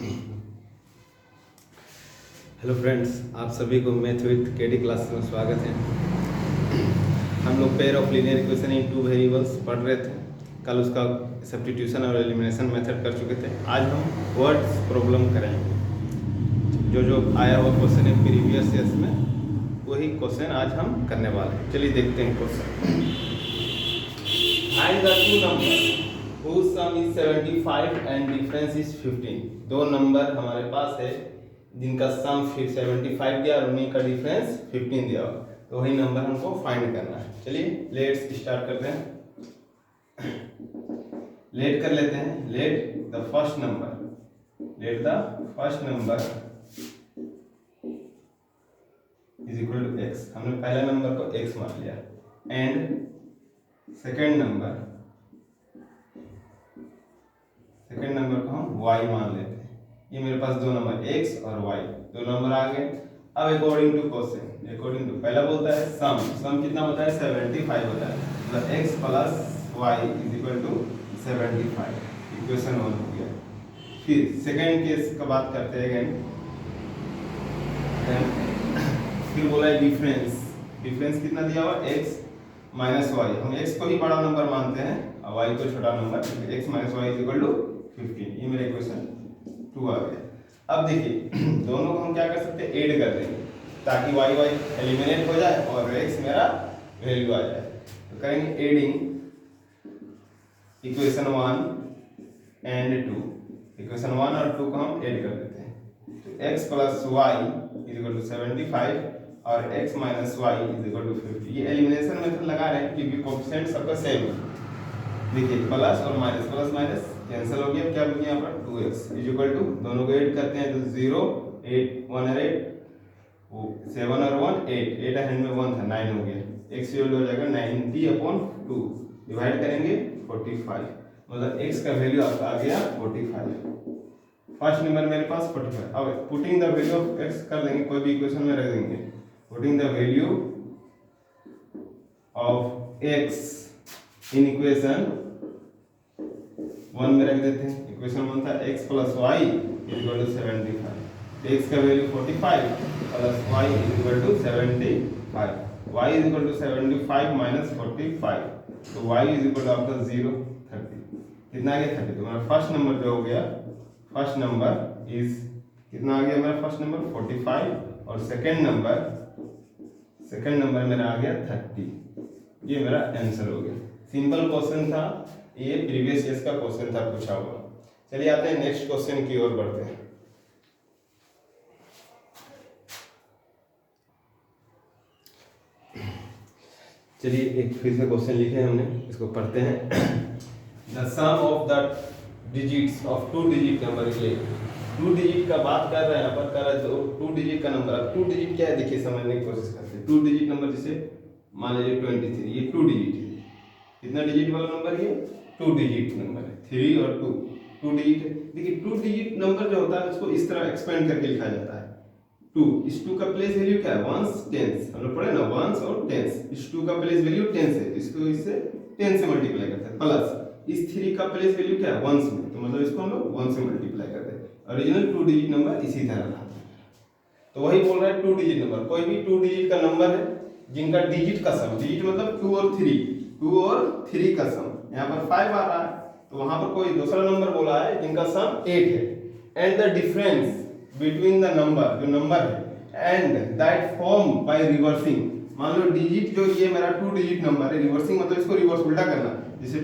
Hello friends, आप सभी को मैथ विद केडी क्लासेस में स्वागत है। हम लोग pair of linear equation in two variables पढ़ रहे थे। कल उसका सब्स्टिट्यूशन और एलिमिनेशन मेथड कर चुके थे। आज हम वर्ड्स प्रॉब्लम करेंगे। जो आया हुआ क्वेश्चन है प्रीवियस ईयर्स में, वही क्वेश्चन आज हम करने वाले हैं। चलिए देखते हैं question. Find the two number whose sum is 75 and difference is 15। दो नंबर हमारे पास है जिनका सम फिर 75 दिया और उन्हीं का डिफरेंस 15 दिया हो, तो वही नंबर हमको फाइंड करना है। चलिए लेट्स स्टार्ट करते हैं। लेट कर लेते हैं। Let the first number is equal to x। हमने पहले नंबर को x मान लिया एंड सेकेंड नंबर को हम y मान लेते हैं। ये मेरे पास दो नंबर x और y, दो नंबर आ गए। अब अकॉर्डिंग टू पहला बोलता है सम कितना होता है 75 होता है, मतलब x plus y is equal to 75। Equation 1 हो गया। फिर सेकेंड केस का बात करते हैं अगेन। फिर बोला है डिफरेंस कितना दिया हुआ x माइनस y। हम x को ही बड़ा नंबर मानते हैं और y को छोटा number, x minus y is equal to 15। ये मेरा इक्वेशन 2 आ गया। अब देखिए दोनों को हम क्या कर सकते हैं, ऐड कर देंगे ताकि y एलिमिनेट हो जाए और x मेरा वैल्यू आ जाए। तो करेंगे एडिंग इक्वेशन 1 एंड 2। इक्वेशन 1 और 2 को हम ऐड कर देते हैं। तो x plus y is equal to 75 और x minus y is equal to 50। ये एलिमिनेशन मेथड लगा रहे हैं क्योंकि कोएफिशिएंट सबका सेम है। देखिए प्लस और माइनस कैंसिल हो गया। क्या बन गया यहाँ पर 2x इज इक्वल टू, दोनों को ऐड करते हैं तो 0 8 1 और 8 7 और 1 8 हैंड में 1 था 9 हो गया। x की वैल्यू हो जाएगा 90/2 डिवाइड करेंगे 45, मतलब x का वैल्यू आपका आ गया 45। फर्स्ट नंबर मेरे पास 45। अब putting the value of x कर देंगे, कोई भी इक्वेशन में रख देंगे। Putting the value of x in equation 1 में रख देते हैं। इक्वेशन 1 था x plus y is equal to 75। x का value 45 plus y is equal to 75। y is equal to 75 minus 45, तो y इज इक्वल टू आपका 0 30। कितना आ गया 30। तो मेरा फर्स्ट नंबर जो हो गया, फर्स्ट नंबर इज कितना आ गया मेरा फर्स्ट नंबर 45 और सेकंड नंबर मेरा आ गया 30। ये मेरा आंसर हो गया। सिंपल क्वेश्चन था, ये प्रीवियस ईयर का क्वेश्चन था पूछा हुआ। चलिए आते हैं नेक्स्ट क्वेश्चन की ओर बढ़ते हैं। चलिए एक फिर से क्वेश्चन लिखे हमने, इसको पढ़ते हैं। The sum of the digits of 2 digit number के 2 डिजिट का बात कर रहे हैं यहाँ पर, कर रहे तो 2 डिजिट का नंबर। अब 2 डिजिट क्या है देखिए समझने की कोशिश करते हैं। 2 डिजिट नंबर जैसे मान लीजिए 23, ये 2 डिजिट है। कितना डिजिट वाला नंबर ये 2 डिजिट नंबर है। 3 और 2 डिजिट है। देखिए 2 डिजिट नंबर जो होता है उसको इस तरह एक्सपेंड करके लिखा जाता है। 2, इस 2 का प्लेस वैल्यू क्या है, वंस टेंस। हम लोग पढ़े ना वंस और टेंस। इस 2 का प्लेस वैल्यू टेंस है, इसको इससे 10 से मल्टीप्लाई करते हैं। प्लस इस 3 का प्लेस वैल्यू क्या है वंस में, तो मतलब इसको हम लोग 1 से मल्टीप्लाई करते हैं। ओरिजिनल 2 डिजिट नंबर इसी तरह था। तो वही बोल रहा है 2 डिजिट नंबर, कोई भी 2 डिजिट का नंबर है जिनका डिजिट का सम, डिजिट मतलब 2 और 3 का सम, यहाँ पर 5 आ रहा है, तो वहां पर कोई दूसरा नंबर बोला है जिनका सम 8 है। And the difference between the number, जो नंबर है, and that form by reversing. मान लो डिजिट जो ये मेरा 2 डिजिट नंबर है, रिवर्सिंग मतलब इसको रिवर्स उल्टा करना। जैसे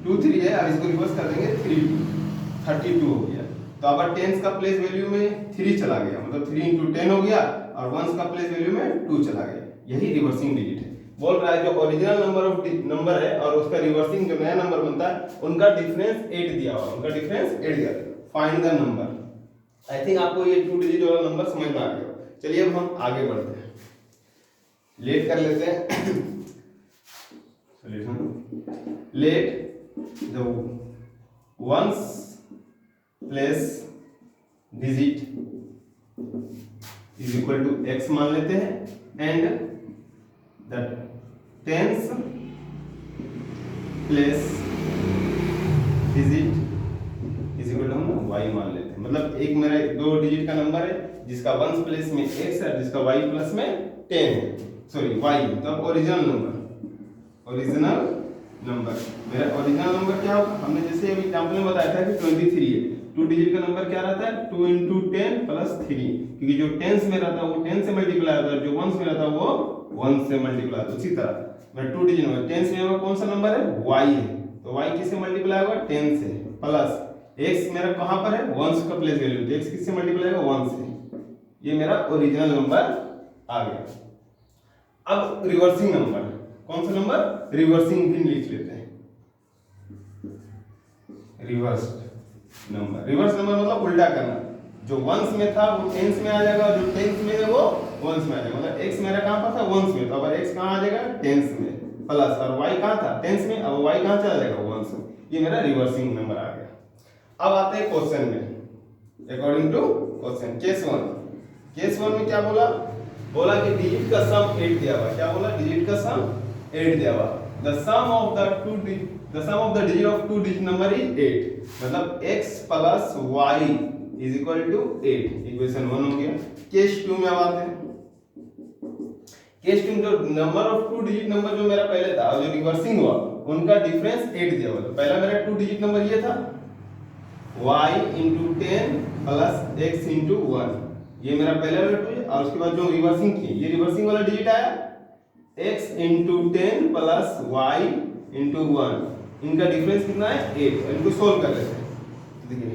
2 3 है और इसको रिवर्स कर देंगे 3 32 हो गया। तो अगर टेंस का प्लेस वैल्यू में 3 चला गया, मतलब 3 × 10 हो गया, और वंस का प्लेस वैल्यू में 2 चला गया। यही रिवर्सिंग डिजिट है। बोल रहा है जो ओरिजिनल नंबर है और उसका रिवर्सिंग जो नया नंबर बनता है, उनका डिफरेंस 8 दिया हुआ, उनका डिफरेंस 8 दिया। Find the number. I think आपको ये 2 डिजिट वाला नंबर समझ में आ गया। चलिए अब हम आगे बढ़ते हैं। लेट कर लेते हैं solution. Let the ones place digit is equal to x मान लेते हैं and the tens place digit is equal to हम y मान लेते हैं। मतलब एक मेरा 2 डिजिट का नंबर है जिसका 1 प्लेस में x है, जिसका y प्लस में 10 है, सॉरी y, तो अब ओरिजिनल नंबर मेरा ओरिजिनल नंबर क्या होगा? हमने जैसे अभी एग्जांपल में बताया था कि 23 है, 2 डिजिट का नंबर क्या रहता है? 2 × 10 + 3, क्योंकि जो टेंस में रहता है वो 10 से मल्टीप्लाई होता है, जो वंस में रहता है वो 1 से मल्टीप्लाई होता है। उसी तरह मेरा 2 डिजिट नंबर टेंस में कौन सा नंबर है? y है, तो y किससे मल्टीप्लाई होगा? 10 से, प्लस x मेरा कहां पर है? 1 का प्लेस वैल्यू, तो x किससे मल्टीप्लाई होगा? 1 से। ये मेरा ओरिजिनल नंबर आ गया। अब रिवर्सिंग नंबर, कौन सा नंबर? रिवर्सिंग भी लिख लेते हैं। रिवर्स नंबर मतलब उल्टा करना, जो वंस में था वो टेंस में आ जाएगा, और जो टेंस में है वो वंस में आ जाएगा। मतलब x मेरा कहां पर था? वंस में, तो अब x कहां आ जाएगा? टेंस में, प्लस, और y कहां था? टेंस में, अब y कहां चला जाएगा? वंस में। ये मेरा रिवर्सिंग नंबर आ गया। अब आते हैं क्वेश्चन में, अकॉर्डिंग टू क्वेश्चन। केस 1 में क्या बोला कि डिजिट का सम 8 दिया हुआ। क्या बोला? डिजिट का सम 8 दिया हुआ। The sum of the digit of 2 digit number is 8, मतलब x plus y is equal to 8। Equation 1 हो गया। केस 2 में अब आते हैं। केस 2 में जो नंबर ऑफ 2 डिजिट नंबर जो मेरा पहले था और जो रिवर्सिंग हुआ उनका डिफरेंस 8 दिया हुआ। तो पहला मेरा 2 डिजिट नंबर ये था y × 10 + x × 1, ये मेरा पहला वाला 2 है। और उसके बाद जो रिवर्सिंग की, ये रिवर्सिंग वाला डिजिट आया x × 10 + y × 1, इनका डिफरेंस कितना है? 8। इनको सोल्व कर लेते हैं, देखिए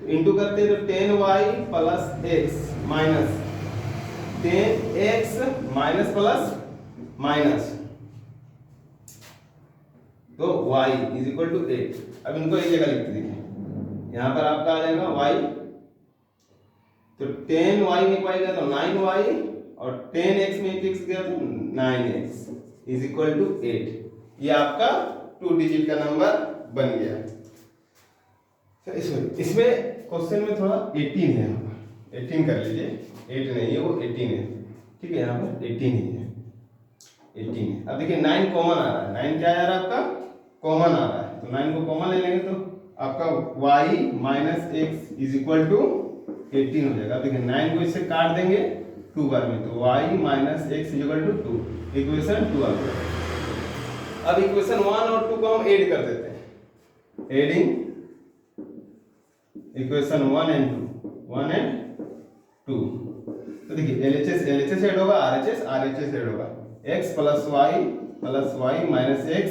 तो इंटू करते हैं तो 10y + x minus 10x minus plus minus, तो y इज इक्वल टू 8। अब इनको एक जगह लिखते देखिए, यहां पर आपका आ जाएगा y, तो 10y में y गया तो 9y, और 10x में एक x गया तो 9x इज इक्वल टू 8। ये आपका 2 डिजिट का नंबर बन गया। तो इसमें क्वेश्चन में थोड़ा 18 है, 18 कर लीजिए, 8 नहीं है वो 18 है, ठीक है, यहाँ पर 18 ही है, 18 है। अब देखिए 9 कॉमन आ रहा है, 9 क्या आ रहा है आपका? कॉमन आ रहा है, तो 9 को कॉमन ले लेंगे तो आपका y - x is equal to 18 हो जाएगा। देखिए 9 को इससे काट देंगे 2 बार में, तो y - x is equal to 2, equation 2 आ गया। अब इक्वेशन 1 और 2 को हम ऐड कर देते हैं, एडिंग इक्वेशन 1 and 2। तो देखिए LHS ऐड होगा, RHS ऐड होगा। x + y - x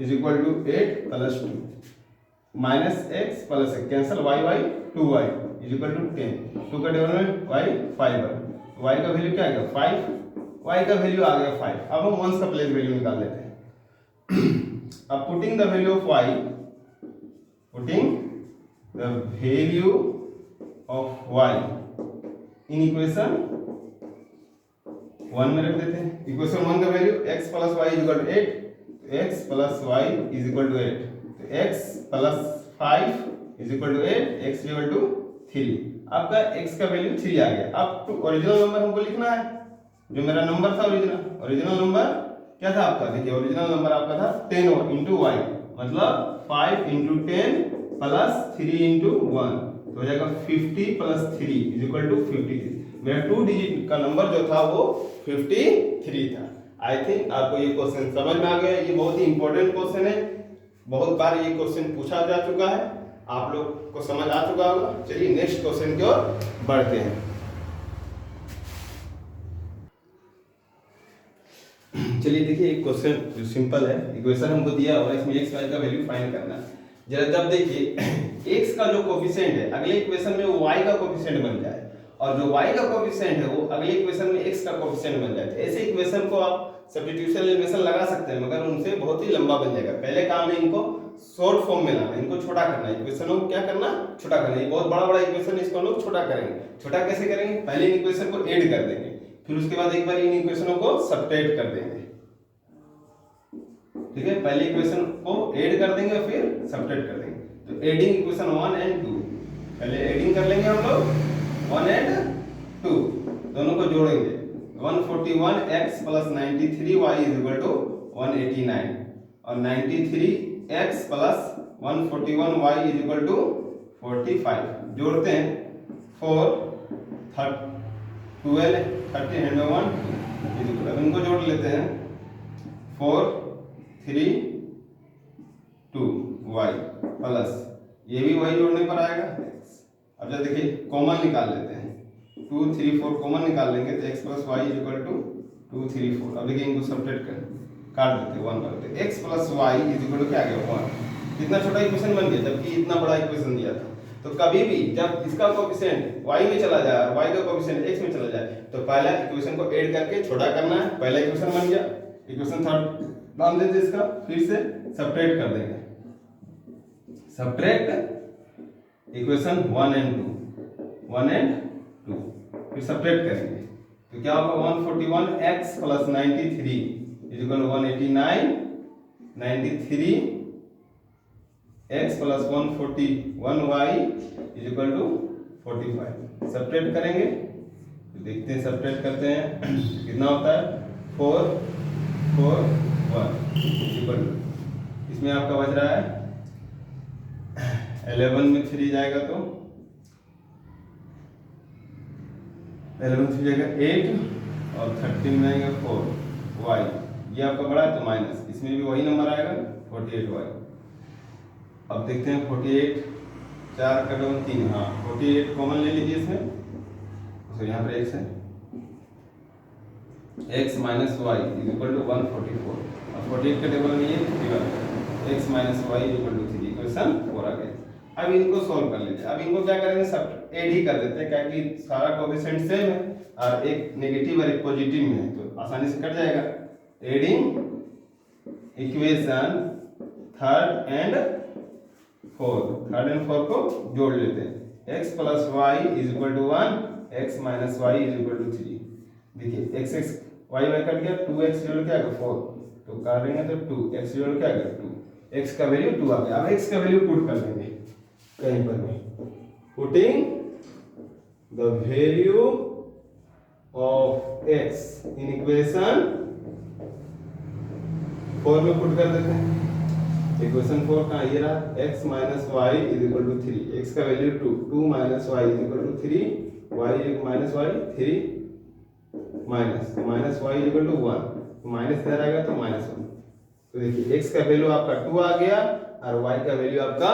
is equal to 8 + 2 minus x + x cancel, y 2y is equal to 10, 2 का डिनोमिनेटर y 5 है, y का वैल्यू क्या आ गया? 5, y का वैल्यू आ गया 5। अब हम वंस का प्लेस वैल्यू निकाल लेते हैं। अब putting the value of y, the value of y in equation 1 में रख देते हैं। इक्वेशन 1 का value x + y = 8, x + y = 8, तो x + 5 = 8, x = 3। आपका x का वैल्यू 3 आ गया। अब ओरिजिनल नंबर हमको लिखना है, जो मेरा नंबर था ओरिजिनल नंबर क्या था आपका? देखिए ओरिजिनल नंबर आपका था 10 × y, मतलब 5 × 10 + 3 × 1, तो हो जाएगा 50 + 3 = 53। मेरा 2 डिजिट का नंबर जो था वो 53 था। आई थिंक आपको ये क्वेश्चन समझ में आ गया। ये बहुत ही इंपॉर्टेंट क्वेश्चन है, बहुत बार ये क्वेश्चन पूछा जा चुका है, आप लोग को समझ आ चुका होगा। चलिए नेक्स्ट क्वेश्चन की ओर बढ़ते हैं। चलिए देखिए एक क्वेश्चन जो सिंपल है, इक्वेशन हमको दिया हुआ है, इसमें x y का वैल्यू फाइंड करना है। जरा जब देखिए x का जो कोफिशिएंट है अगले इक्वेशन में वो y का कोफिशिएंट बन जाए, और जो y का कोफिशिएंट है वो अगले इक्वेशन में x का कोफिशिएंट बन जाए। ऐसे इक्वेशन को आप सब्स्टिट्यूशन एलिमिनेशन लगा सकते हैं, मगर उनसे बहुत ही लंबा बन जाएगा। पहले काम है इनको शॉर्ट फॉर्म में लाना, इनको छोटा करना, इक्वेशनों को क्या करना? छोटा करना। ये बहुत बड़ा इक्वेशन, इसको हम लोग छोटा करेंगे। छोटा कैसे करेंगे? पहले इन इक्वेशन को ऐड कर देंगे, फिर उसके बाद एक बार इन इक्वेशनों को सब्ट्रैक्ट कर देंगे, ठीक है। पहले इक्वेशन को ऐड कर देंगे फिर सब्ट्रैक्ट कर देंगे। तो एडिंग इक्वेशन 1 and 2, पहले एडिंग कर लेंगे हम लोग 1 and 2, दोनों को जोड़ेंगे। 141x + 93y = 189, और 93x + 141y = 45। जोड़ते हैं 4 12 30 एंड 1 इक्वल, अब इनको जोड़ लेते हैं 4 3 2 y प्लस ये भी वही जोड़ने पर आएगा। अब जब देखिए कॉमन निकाल लेते हैं 2 3 4 कॉमन निकाल लेंगे तो x plus y equal to 2 3 4। अब देखिए इनको सब्ट्रैक्ट कर काट देते 1 करते x plus y equal to क्या आ गया 1। कितना छोटा इक्वेशन बन गया जबकि इतना बड़ा इक्वेशन दिया था। तो कभी भी जब इसका कोएफिशिएंट y में चला जाए और y का कोएफिशिएंट x में चला जाए तो पहला इक्वेशन को ऐड करके छोटा करना है। पहला इक्वेशन बन गया, इक्वेशन थर्ड नाम देते इसका, फिर से सब्ट्रैक्ट कर देंगे, सब्ट्रैक्ट इक्वेशन 1 एंड 2 फिर सब्ट्रैक्ट करेंगे तो क्या होगा 141x plus 93 equal 189 93 x plus 141y equal to 45। Subtract करेंगे तो देखते हैं, सब्ट्रैक्ट करते हैं कितना होता है 4 4 1 इक्वल टू, इसमें आपका बच रहा है 11 में 3 जाएगा तो 11 में 3 जाएगा 8 और 13 में आएगा 4 y, ये आपका बड़ा है तो माइनस, इसमें भी वही नंबर आएगा 48 y। अब देखते हैं 48 4 का 3, हाँ 48 कॉमन ले लीजिए इसमें, तो यहाँ पर x है x minus y equal to 144। अब 48 का टेबल में ये 51 x minus y equal to 3 equation 4 आ गया। अब इनको सॉल्व कर लीजिए। अब इनको क्या करेंगे सब ऐड ही कर देते हैं क्योंकि सारा कोएफिशिएंट सेम है और एक नेगेटिव और एक पॉजिटिव में है तो आसानी से कट जाएगा। Adding equation third and fourth को जोड़ लेते हैं। x plus y is equal to 1 x minus y is equal to 3। देखिए x x y y कट गया 2x जोड़ के आ गया 4 तो करेंगे तो 2x जोड़ के आ गया 2, x का वैल्यू 2 आ गया। अब x का वैल्यू पुट कर देंगे कहीं पर भी, putting the value of x in equation 4 में पुट कर देते हैं। इक्वेशन 4 का ये रहा x minus y is equal to 3, x का value 2 2 minus y is equal to 3 y minus y 3 minus y is equal to 1 तो माइनस इधर आएगा तो -1। तो देखिए x का वैल्यू आपका 2 आ गया और y का वैल्यू आपका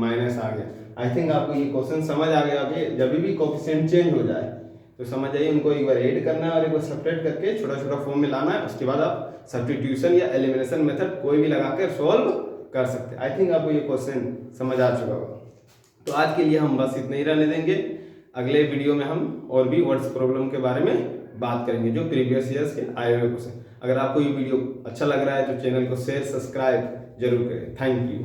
माइनस आ गया। आई थिंक आपको ये क्वेश्चन समझ आ गया कि जब भी कोएफिशिएंट चेंज हो जाए तो समझ जाइए उनको एक बार ऐड करना है और एक बार सब्ट्रैक्ट करके छोटा छोटा फॉर्म में लाना है। उसके बाद आप सब्स्टिट्यूशन या एलिमिनेशन मेथड कोई भी लगाकर सॉल्व कर सकते हैं। आई थिंक आपको ये क्वेश्चन समझ आ चुका होगा। तो आज के लिए हम बस इतना ही रहने देंगे। अगले वीडियो में हम और भी वर्ड्स प्रॉब्लम के बारे में बात करेंगे जो प्रीवियस ईयर्स के आए हुए क्वेश्चन। अगर आपको ये वीडियो अच्छा लग रहा है तो चैनल को शेयर सब्सक्राइब जरूर करें। Thank you.